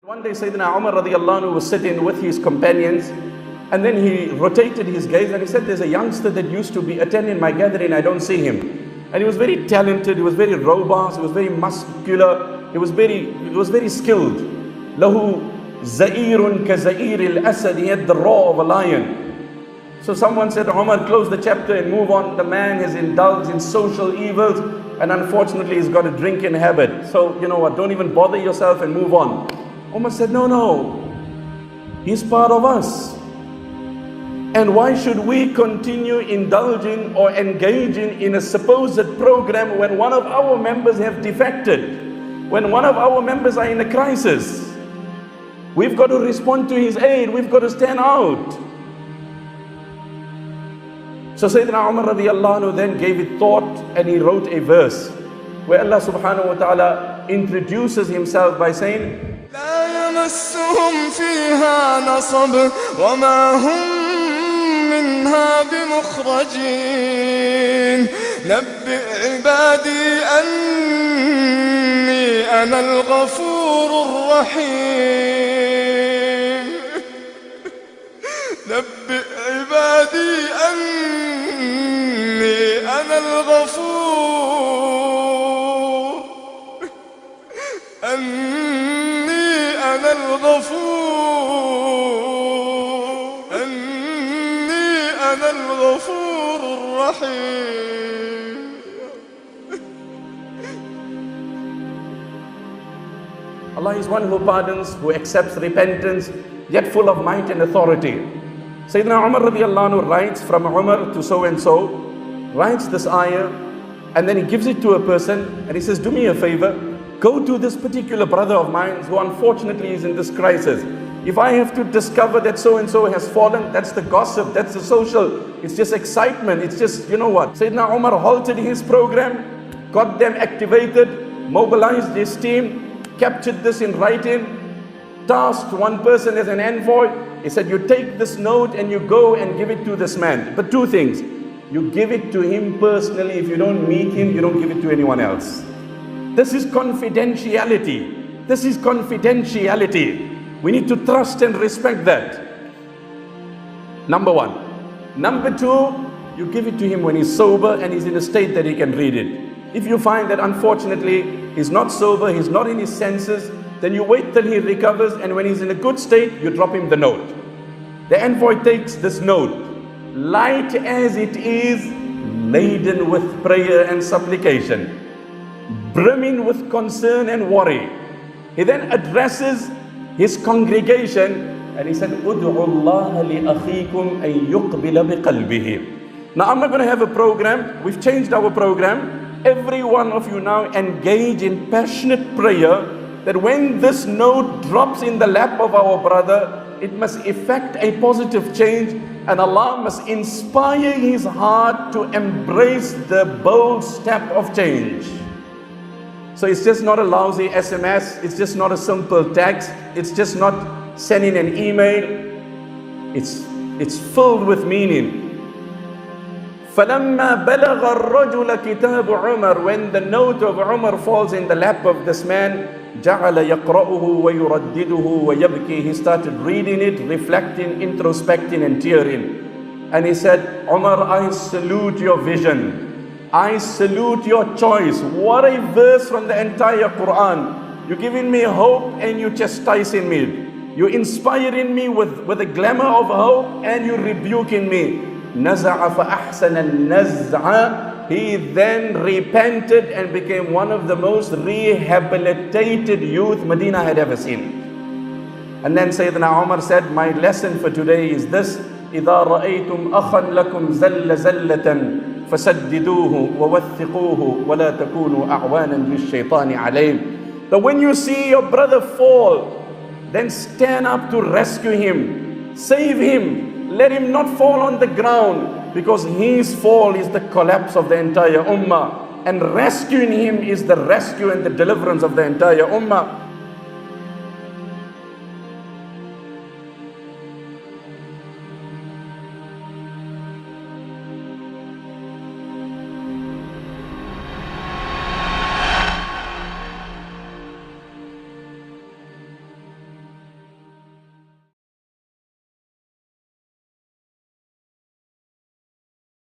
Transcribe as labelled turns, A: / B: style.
A: One day Sayyidina Umar radiallahu anhu was sitting with his companions, and then he rotated his gaze and he said, there's a youngster that used to be attending my gathering, I don't see him. And he was very talented, he was very robust, he was very muscular, he was very skilled. Lahu za'irun ka za'ir al-asad, he had the roar of a lion. So someone said, Umar, close the chapter and move on. The man has indulged in social evils and unfortunately he's got a drinking habit. So you know what, don't even bother yourself and move on. Umar said, no, he's part of us. And why should we continue indulging or engaging in a supposed program when one of our members have defected, when one of our members are in a crisis? We've got to respond to his aid, we've got to stand out. So Sayyidina Umar radiallahu anhu then gave it thought and he wrote a verse where Allah subhanahu wa ta'ala introduces himself by saying,
B: لا يمسهم فيها نصب وما هم منها بمخرجين نبئ عبادي أني أنا الغفور الرحيم نبئ عبادي أني أنا الغفور أني أنا الغفور الرحيم.
A: Allah is one who pardons, who accepts repentance, yet full of might and authority. Sayyidina Umar radiallahu anhu writes from Umar to so and so, writes this ayah, and then he gives it to a person and he says, do me a favor, go to this particular brother of mine who unfortunately is in this crisis. If I have to discover that so and so has fallen, that's the gossip, that's the social, it's just excitement, it's just, you know what. Sayyidina Umar halted his program, got them activated, mobilized his team, captured this in writing, tasked one person as an envoy. He said, you take this note and you go and give it to this man. But two things, you give it to him personally. If you don't meet him, you don't give it to anyone else. This is confidentiality. This is confidentiality. We need to trust and respect that. Number one. Number two, you give it to him when he's sober and he's in a state that he can read it. If you find that unfortunately he's not sober, he's not in his senses, then you wait till he recovers, and when he's in a good state, you drop him the note. The envoy takes this note, light as it is, laden with prayer and supplication, brimming with concern and worry. He then addresses his congregation and he said, Ud'u Allah li akhikum an yuqbila biqalbihi. Now I'm not going to have a program. We've changed our program. Every one of you now engage in passionate prayer that when this note drops in the lap of our brother, it must effect a positive change, and Allah must inspire his heart to embrace the bold step of change. So it's just not a lousy SMS, it's just not a simple text, it's just not sending an email, it's filled with meaning. فَلَمَّا بَلَغَ الرَّجُلَ كِتَابُ عُمَرَ, when the note of Umar falls in the lap of this man, جَعَلَ يَقْرَأُهُ وَيُرَدِّدُهُ وَيَبْكِي, he started reading it, reflecting, introspecting and tearing. And he said, Umar, I salute your vision. I salute your choice. What a verse from the entire Quran. You're giving me hope and you're chastising me. You're inspiring me with a glamour of hope and you're rebuking me. نَزَعَ فَأَحْسَنَ النَّزْعَ. He then repented and became one of the most rehabilitated youth Medina had ever seen. And then Sayyidina Umar said, my lesson for today is this: إِذَا رَأَيْتُمْ أَخًا لَكُمْ زَلَّ زَلَّةً فَسَدِّدُوهُ وَوَثِّقُوهُ وَلَا تَكُونُوا أَعْوَانًا لِلشَّيْطَانِ عَلَيْهِ. That when you see your brother fall, then stand up to rescue him, save him. Let him not fall on the ground, because his fall is the collapse of the entire ummah, and rescuing him is the rescue and the deliverance of the entire ummah.